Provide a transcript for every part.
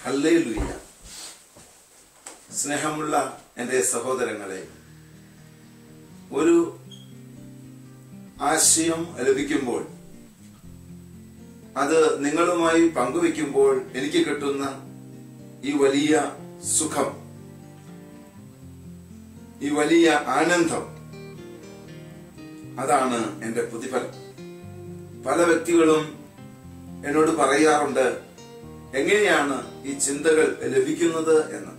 Hallelujah. സ്നേഹമുള്ള എൻ്റെ സഹോദരങ്ങളെ, ഒരു ആശയം ലഭിക്കുമ്പോൾ അത് നിങ്ങളുമായി പങ്കുവെക്കുമ്പോൾ എനിക്ക് കിട്ടുന്ന ഈ വലിയ സുഖം, ഈ വലിയ ആനന്ദം, അതാണ് എൻ്റെ പ്രതിഫലം. പല വ്യക്തികളും എന്നോട് പറയാറുണ്ട്, എങ്ങനെയാണ് ഈ ചിന്തകൾ ലഭിക്കുന്നത് എന്ന്.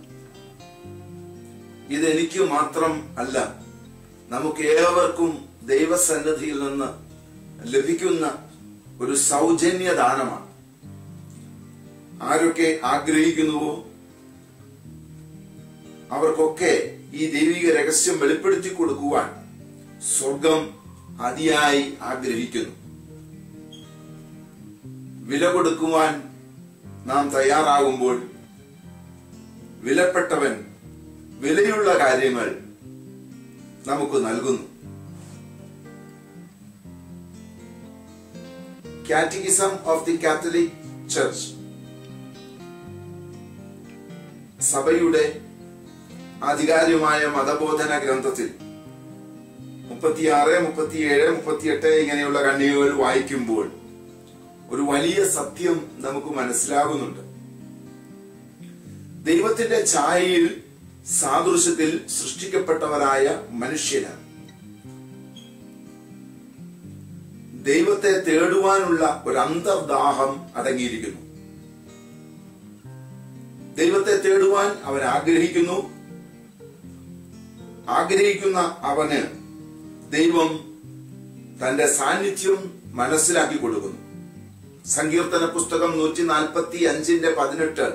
ഇതെനിക്ക് മാത്രം അല്ല, നമുക്ക് ഏവർക്കും ദൈവസന്നിധിയിൽ നിന്ന് ലഭിക്കുന്ന ഒരു സൗജന്യ ദാനമാണ്. ആരൊക്കെ ആഗ്രഹിക്കുന്നുവോ അവർക്കൊക്കെ ഈ ദൈവിക രഹസ്യം വെളിപ്പെടുത്തി കൊടുക്കുവാൻ സ്വർഗം അതിയായി ആഗ്രഹിക്കുന്നു. വില കൊടുക്കുവാൻ നാം തയ്യാറാകുമ്പോൾ വിലപ്പെട്ടവൻ വിലയുള്ള കാര്യങ്ങൾ നമുക്ക് നൽകുന്നു. Catechism of the Catholic church, സഭയുടെ ആധികാരികമായ മതബോധന ഗ്രന്ഥത്തിൽ 36, 37, 38 ഇങ്ങനെയുള്ള ഖണ്ഡികകൾ വായിക്കുമ്പോൾ ഒരു വലിയ സത്യം നമുക്ക് മനസ്സിലാകുന്നുണ്ട്. ദൈവത്തിന്റെ ഛായയിൽ സാദൃശ്യത്തിൽ സൃഷ്ടിക്കപ്പെട്ടവരായ മനുഷ്യരാണ്. ദൈവത്തെ തേടുവാനുള്ള ഒരു അന്തർദാഹം അടങ്ങിയിരിക്കുന്നു. ദൈവത്തെ തേടുവാൻ അവൻ ആഗ്രഹിക്കുന്നു. ആഗ്രഹിക്കുന്ന അവന് ദൈവം തന്റെ സാന്നിധ്യം മനസ്സിലാക്കി കൊടുക്കുന്നു. സങ്കീർത്തന പുസ്തകം 145:18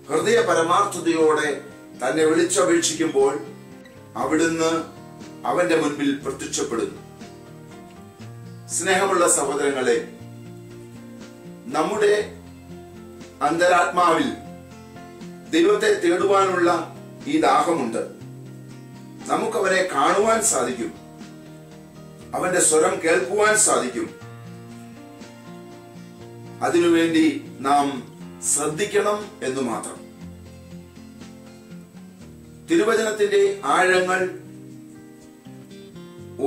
ഹൃദയ പരമാർത്ഥതയോടെ തന്നെ വിളിച്ചപേക്ഷിക്കുമ്പോൾ അവിടുന്ന് അവന്റെ മുൻപിൽ പ്രത്യക്ഷപ്പെടുന്നു. സ്നേഹമുള്ള സഹോദരങ്ങളെ, നമ്മുടെ അന്തരാത്മാവിൽ ദൈവത്തെ തേടുവാനുള്ള ഈ ദാഹമുണ്ട്. നമുക്കവനെ കാണുവാൻ സാധിക്കും, അവന്റെ സ്വരം കേൾക്കുവാൻ സാധിക്കും. അതിനുവേണ്ടി നാം ശ്രദ്ധിക്കണം എന്ന് മാത്രം. തിരുവചനത്തിന്റെ ആഴങ്ങൾ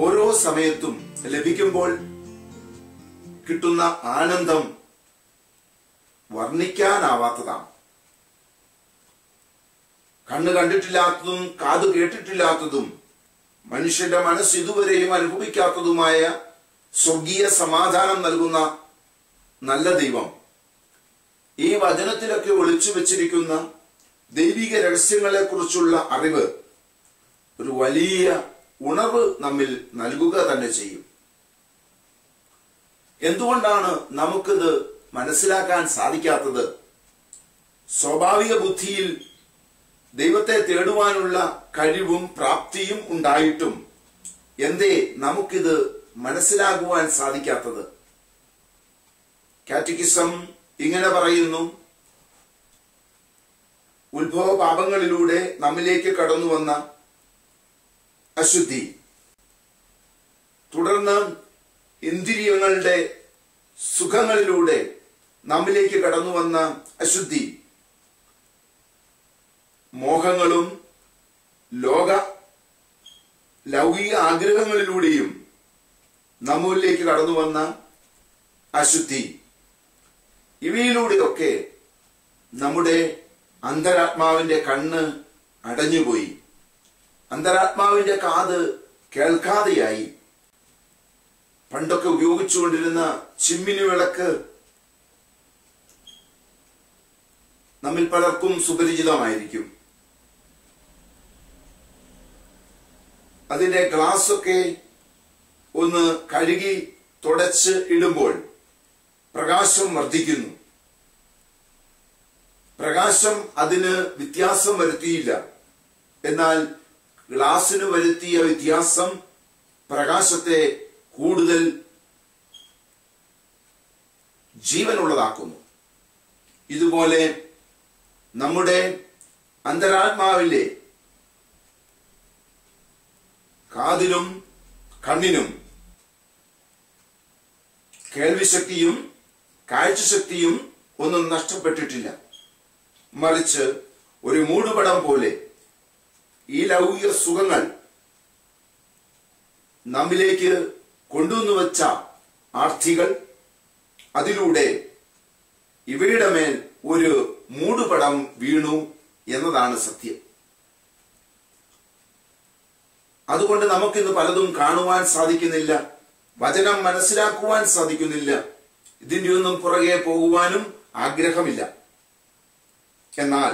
ഓരോ സമയത്തും ലഭിക്കുമ്പോൾ കിട്ടുന്ന ആനന്ദം വർണ്ണിക്കാനാവാത്തതാണ്. കണ്ണ് കണ്ടിട്ടില്ലാത്തതും കാത് കേട്ടിട്ടില്ലാത്തതും മനുഷ്യന്റെ മനസ്സ് ഇതുവരെയും അനുഭവിക്കാത്തതുമായ സ്വർഗീയ സമാധാനം നൽകുന്ന നല്ല ദൈവം ഈ വചനത്തിലൊക്കെ ഒളിച്ചു വെച്ചിരിക്കുന്ന ദൈവിക രഹസ്യങ്ങളെ കുറിച്ചുള്ള അറിവ് ഒരു വലിയ ഉണർവ് നമ്മിൽ നൽകുക തന്നെ ചെയ്യും. എന്തുകൊണ്ടാണ് നമുക്കിത് മനസ്സിലാക്കാൻ സാധിക്കാത്തത്? സ്വാഭാവിക ബുദ്ധിയിൽ ദൈവത്തെ തേടുവാനുള്ള കഴിവും പ്രാപ്തിയും ഉണ്ടായിട്ടും എന്തേ നമുക്കിത് മനസ്സിലാകുവാൻ സാധിക്കാത്തത്? കാറ്റഗിസം ഇങ്ങനെ പറയുന്നു: ഉത്ഭവ പാപങ്ങളിലൂടെ നമ്മിലേക്ക് കടന്നു വന്ന അശുദ്ധി, തുടർന്ന് ഇന്ദ്രിയങ്ങളുടെ സുഖങ്ങളിലൂടെ നമ്മിലേക്ക് കടന്നു വന്ന അശുദ്ധി, മോഹങ്ങളും ലൗകിക ആഗ്രഹങ്ങളിലൂടെയും നമ്മിലേക്ക് കടന്നു വന്ന അശുദ്ധി, ഇവയിലൂടെയൊക്കെ നമ്മുടെ അന്തരാത്മാവിന്റെ കണ്ണ് അടഞ്ഞുപോയി, അന്തരാത്മാവിന്റെ കാത് കേൾക്കാതെയായി. പണ്ടൊക്കെ ഉപയോഗിച്ചുകൊണ്ടിരുന്ന ചിമ്മിനി വിളക്ക് നമ്മിൽ പലർക്കും സുപരിചിതമായിരിക്കും. അതിന്റെ ഗ്ലാസ്സൊക്കെ ഒന്ന് കഴുകി തുടച്ച് ഇടുമ്പോൾ പ്രകാശം വർദ്ധിക്കുന്നു. പ്രകാശം അതിന് വ്യത്യാസം വരുത്തിയില്ല. എന്നാൽ ഗ്ലാസിന് വരുത്തിയ വ്യത്യാസം പ്രകാശത്തെ കൂടുതൽ ജീവനുള്ളതാക്കുന്നു. ഇതുപോലെ നമ്മുടെ അന്തരാത്മാവിലെ കാതിനും കണ്ണിനും കേൾവിശക്തിയും കാഴ്ചശക്തിയും ഒന്നും നഷ്ടപ്പെട്ടിട്ടില്ല. മറിച്ച് ഒരു മൂടുപടം പോലെ ഈ ലൗകിക സുഖങ്ങൾ നമ്മിലേക്ക് കൊണ്ടുവന്നു വച്ച ആർത്തികൾ, അതിലൂടെ ഇവയുടെ മേൽ ഒരു മൂടുപടം വീണു എന്നതാണ് സത്യം. അതുകൊണ്ട് നമുക്കിന്ന് പലതും കാണുവാൻ സാധിക്കുന്നില്ല, വചനം മനസ്സിലാക്കുവാൻ സാധിക്കുന്നില്ല, ഇതിന്റെ ഒന്നും പുറകെ പോകുവാനും ആഗ്രഹമില്ല. എന്നാൽ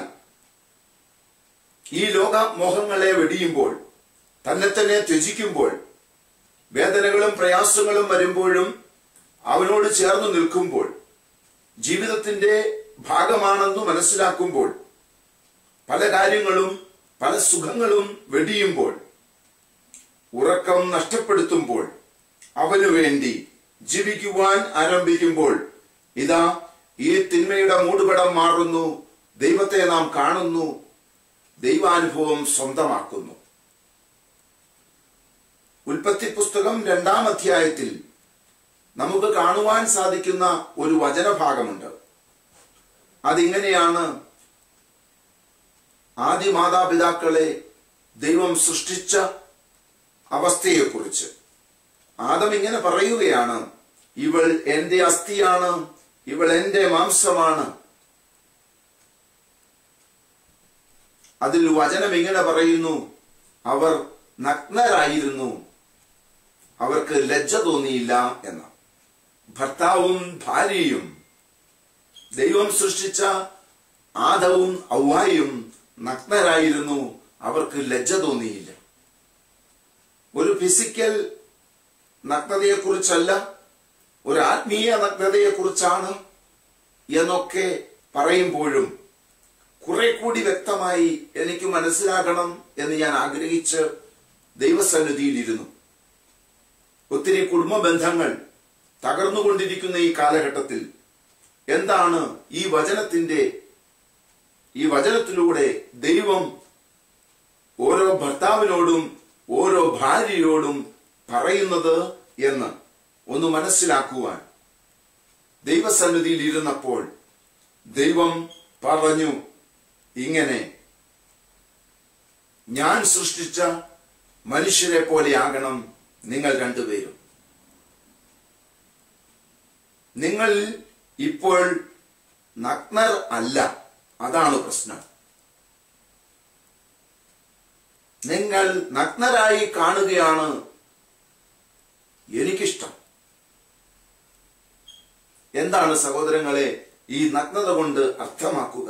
ഈ ലോക മോഹങ്ങളെ വെടിയുമ്പോൾ, തന്നെ തന്നെ ത്യജിക്കുമ്പോൾ, വേദനകളും പ്രയാസങ്ങളും വരുമ്പോഴും അവനോട് ചേർന്ന് നിൽക്കുമ്പോൾ, ജീവിതത്തിന്റെ ഭാഗമാണെന്ന് മനസ്സിലാക്കുമ്പോൾ, പല കാര്യങ്ങളും പല സുഖങ്ങളും വെടിയുമ്പോൾ, ഉറക്കം നഷ്ടപ്പെടുത്തുമ്പോൾ, അവനു വേണ്ടി ജീവിക്കുവാൻ ആരംഭിക്കുമ്പോൾ, ഇതാ ഈ തിന്മയുടെ മൂടുപടം മാറുന്നു, ദൈവത്തെ നാം കാണുന്നു, ദൈവാനുഭവം സ്വന്തമാക്കുന്നു. ഉൽപ്പത്തി പുസ്തകം 2-ാം അധ്യായത്തിൽ നമുക്ക് കാണുവാൻ സാധിക്കുന്ന ഒരു വചനഭാഗമുണ്ട്. അതിങ്ങനെയാണ്: ആദി മാതാപിതാക്കളെ ദൈവം സൃഷ്ടിച്ച അവസ്ഥയെക്കുറിച്ച് ആദം ഇങ്ങനെ പറയുകയാണ്: ഇവൾ എന്റെ അസ്ഥിയാണ്, ഇവൾ എന്റെ മാംസമാണ്. അതിൽ വചനം ഇങ്ങനെ പറയുന്നു: അവർ നഗ്നരായിരുന്നു, അവർക്ക് ലജ്ജ തോന്നിയില്ല എന്ന്. ഭർത്താവും ഭാര്യയും, ദൈവം സൃഷ്ടിച്ച ആദവും ഔവായും നഗ്നരായിരുന്നു, അവർക്ക് ലജ്ജ തോന്നിയില്ല. ഒരു ഫിസിക്കൽ നഗ്നതയെക്കുറിച്ചല്ല, ഒരു ആത്മീയ നഗ്നതയെക്കുറിച്ചാണ് എന്നൊക്കെ പറയുമ്പോഴും കുറെ കൂടി വ്യക്തമായി എനിക്ക് മനസ്സിലാകണം എന്ന് ഞാൻ ആഗ്രഹിച്ച് ദൈവസന്നിധിയിലിരുന്നു. ഒത്തിരി കുടുംബ ബന്ധങ്ങൾ തകർന്നുകൊണ്ടിരിക്കുന്ന ഈ കാലഘട്ടത്തിൽ എന്താണ് ഈ വചനത്തിലൂടെ ദൈവം ഓരോ ഭർത്താവിനോടും ഓരോ ഭാര്യയോടും പറയുന്നത് എന്ന് ഒന്ന് മനസ്സിലാക്കുവാൻ ദൈവസന്നിധിയിൽ ഇരുന്നപ്പോൾ ദൈവം പറഞ്ഞു ഇങ്ങനെ: ഞാൻ സൃഷ്ടിച്ച മനുഷ്യരെ പോലെയാകണം നിങ്ങൾ രണ്ടുപേരും. നിങ്ങൾ ഇപ്പോൾ നഗ്നർ അല്ല, അതാണ് പ്രശ്നം. നിങ്ങൾ നഗ്നരായി കാണുകയാണ് എനിക്കിഷ്ടം. എന്താണ് സഹോദരങ്ങളെ ഈ നഗ്നത കൊണ്ട് അർത്ഥമാക്കുക?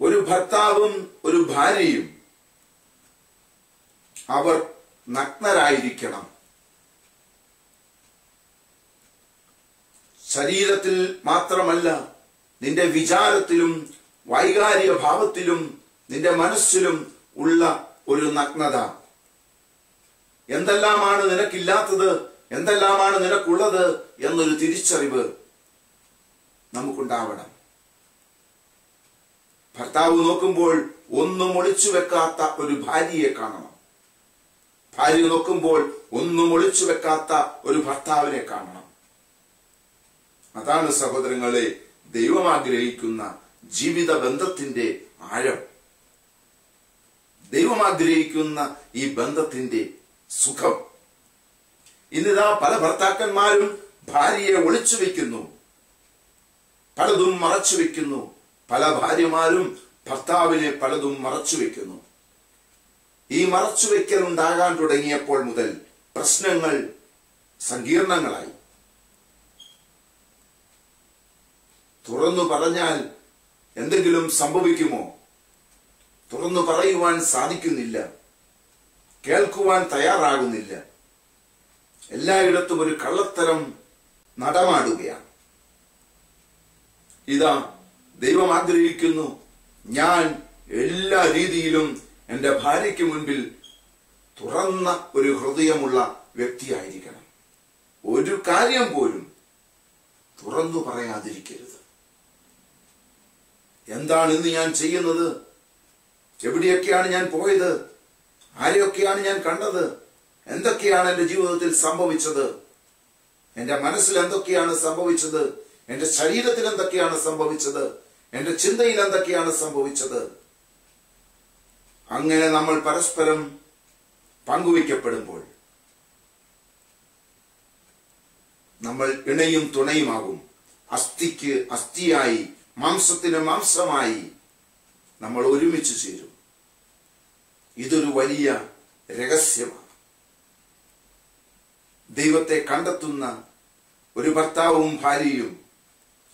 ഒരു ഭർത്താവും ഒരു ഭാര്യയും അവർ നഗ്നരായിരിക്കണം. ശരീരത്തിൽ മാത്രമല്ല, നിന്റെ വിചാരത്തിലും വൈകാരിക ഭാവത്തിലും നിന്റെ മനസ്സിലും ഉള്ള ഒരു നഗ്നത. എന്തെല്ലാമാണ് നിനക്കില്ലാത്തത്, എന്തെല്ലാമാണ് നിനക്കുള്ളത് എന്നൊരു തിരിച്ചറിവ് നമുക്കുണ്ടാവണം. ഭർത്താവ് നോക്കുമ്പോൾ ഒന്നും ഒളിച്ചു വെക്കാത്ത ഒരു ഭാര്യയെ കാണണം. ഭാര്യ നോക്കുമ്പോൾ ഒന്നും ഒളിച്ചു വെക്കാത്ത ഒരു ഭർത്താവിനെ കാണണം. അതാണ് സഹോദരങ്ങളെ ദൈവം ആഗ്രഹിക്കുന്ന ജീവിത ബന്ധത്തിന്റെ ആഴം. ദൈവം ആഗ്രഹിക്കുന്ന ഈ ബന്ധത്തിന്റെ സുഖം. ഇന്നിതാ പല ഭർത്താക്കന്മാരും ഭാര്യയെ ഒളിച്ചു വെക്കുന്നു, പലതും മറച്ചു വെക്കുന്നു. പല ഭാര്യമാരും ഭർത്താവിനെ പലതും മറച്ചു വെക്കുന്നു. ഈ മറച്ചുവെക്കൽ ഉണ്ടാകാൻ തുടങ്ങിയപ്പോൾ മുതൽ പ്രശ്നങ്ങൾ സങ്കീർണങ്ങളായി. തുറന്നു പറഞ്ഞാൽ എന്തെങ്കിലും സംഭവിക്കുമോ? തുറന്നു പറയുവാൻ സാധിക്കുന്നില്ല, കേൾക്കുവാൻ തയ്യാറാകുന്നില്ല. എല്ലായിടത്തും ഒരു കള്ളത്തരം നടമാടുകയാണ്. ഇതാ ദൈവം ആഗ്രഹിക്കുന്നു, ഞാൻ എല്ലാ രീതിയിലും എന്റെ ഭാര്യയ്ക്ക് മുൻപിൽ തുറന്ന ഒരു ഹൃദയമുള്ള വ്യക്തിയായിരിക്കണം. ഒരു കാര്യം പോലും തുറന്നു പറയാതിരിക്കരുത്. എന്താണ് ഇന്ന് ഞാൻ ചെയ്യുന്നത്? എവിടെയൊക്കെയാണ് ഞാൻ പോയത്? ആരെയൊക്കെയാണ് ഞാൻ കണ്ടത്? എന്തൊക്കെയാണ് എന്റെ ജീവിതത്തിൽ സംഭവിച്ചത്? എന്റെ മനസ്സിൽ എന്തൊക്കെയാണ് സംഭവിച്ചത്? എൻ്റെ ശരീരത്തിൽ എന്തൊക്കെയാണ് സംഭവിച്ചത്, എൻ്റെ ചിന്തയിൽ എന്തൊക്കെയാണ് സംഭവിച്ചത്. അങ്ങനെ നമ്മൾ പരസ്പരം പങ്കുവയ്ക്കപ്പെടുമ്പോൾ നമ്മൾ ഇണയും തുണയുമാകും. അസ്ഥിക്ക് അസ്ഥിയായി, മാംസത്തിന് മാംസമായി നമ്മൾ ഒരുമിച്ച് ചേരും. ഇതൊരു വലിയ രഹസ്യമാണ്. ദൈവത്തെ കണ്ടെത്തുന്ന ഒരു ഭർത്താവും ഭാര്യയും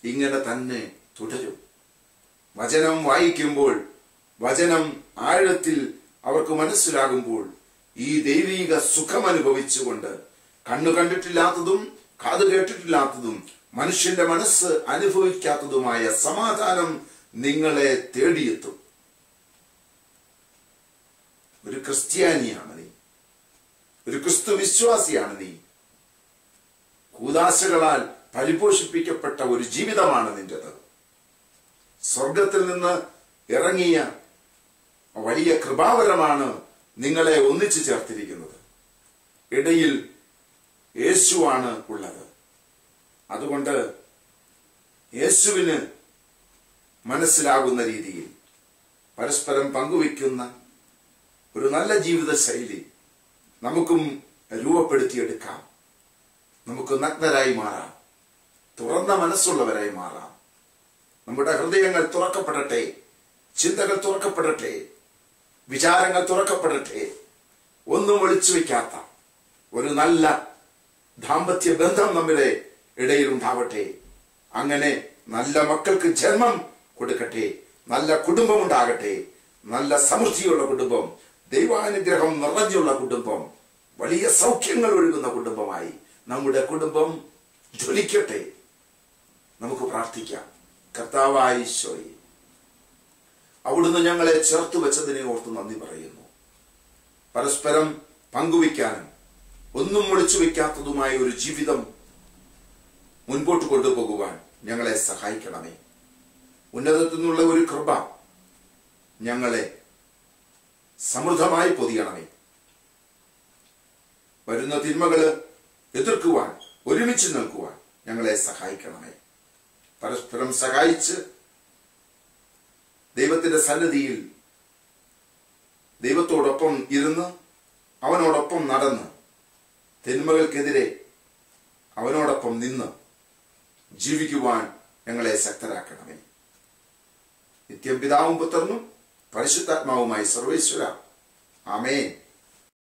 ഇങ്ങനെ തന്നെ തുടരും. വചനം വായിക്കുമ്പോൾ, വചനം ആഴത്തിൽ അവർക്ക് മനസ്സിലാകുമ്പോൾ ഈ ദൈവിക സുഖം അനുഭവിച്ചുകൊണ്ട് കണ്ണു കണ്ടിട്ടില്ലാത്തതും കാത് കേട്ടിട്ടില്ലാത്തതും മനുഷ്യന്റെ മനസ്സ് അനുഭവിക്കാത്തതുമായ സമാധാനം നിങ്ങളെ തേടിയെത്തും. ഒരു ക്രിസ്ത്യാനിയാണ് നീ, ഒരു ക്രിസ്തു വിശ്വാസിയാണ് നീ. കൂദാശകളാൽ പരിപോഷിപ്പിക്കപ്പെട്ട ഒരു ജീവിതമാണ് നിന്റേത്. സ്വർഗത്തിൽ നിന്ന് ഇറങ്ങിയ വലിയ കൃപാവരമാണ് നിങ്ങളെ ഒന്നിച്ചു ചേർത്തിരിക്കുന്നത്. ഇടയിൽ യേശുവാണ് ഉള്ളത്. അതുകൊണ്ട് യേശുവിന് മനസ്സിലാകുന്ന രീതിയിൽ പരസ്പരം പങ്കുവയ്ക്കുന്ന ഒരു നല്ല ജീവിത ശൈലി നമുക്കും രൂപപ്പെടുത്തിയെടുക്കാം. നമുക്ക് നഗ്നരായി മാറാം, തുറന്ന മനസ്സുള്ളവരായി മാറാം. നമ്മുടെ ഹൃദയങ്ങൾ തുറക്കപ്പെടട്ടെ, ചിന്തകൾ തുറക്കപ്പെടട്ടെ, വിചാരങ്ങൾ തുറക്കപ്പെടട്ടെ. ഒന്നും ഒളിച്ചു വയ്ക്കാത്ത ഒരു നല്ല ദാമ്പത്യ ബന്ധം നമ്മുടെ ഇടയിൽ ഉണ്ടാവട്ടെ. അങ്ങനെ നല്ല മക്കൾക്ക് ജന്മം കൊടുക്കട്ടെ, നല്ല കുടുംബം ഉണ്ടാകട്ടെ, നല്ല സമൃദ്ധിയുള്ള കുടുംബം, ദൈവാനുഗ്രഹം നിറഞ്ഞുള്ള കുടുംബം, വലിയ സൗഖ്യങ്ങൾ ഒഴുകുന്ന കുടുംബമായി നമ്മുടെ കുടുംബം ജ്വലിക്കട്ടെ. നമുക്ക് പ്രാർത്ഥിക്കാം. കർത്താവായ ഈശോയെ, അവിടുന്ന് ഞങ്ങളെ ചേർത്ത് വെച്ചതിനെ ഓർത്ത് നന്ദി പറയുന്നു. പരസ്പരം പങ്കുവയ്ക്കാനും ഒന്നും ഒളിച്ചു വയ്ക്കാത്തതുമായ ഒരു ജീവിതം മുൻപോട്ട് കൊണ്ടുപോകുവാൻ ഞങ്ങളെ സഹായിക്കണമേ. ഉന്നതത്തിൽ നിന്നുള്ള ഒരു കൃപ ഞങ്ങളെ സമൃദ്ധമായി പൊതിയണമേ. വരുന്ന തിന്മകള് എതിർക്കുവാൻ, ഒരുമിച്ച് നിൽക്കുവാൻ ഞങ്ങളെ സഹായിക്കണമേ. പരസ്പരം സഹായിച്ച് ദൈവത്തിന്റെ സന്നിധിയിൽ ദൈവത്തോടൊപ്പം ഇരുന്ന് അവനോടൊപ്പം നടന്ന് തിന്മകൾക്കെതിരെ അവനോടൊപ്പം നിന്ന് ജീവിക്കുവാൻ ഞങ്ങളെ ശക്തരാക്കണമേ. നിത്യം പിതാവും പുത്രനും പരിശുദ്ധാത്മാവുമായി സർവേശ്വര. ആമേൻ.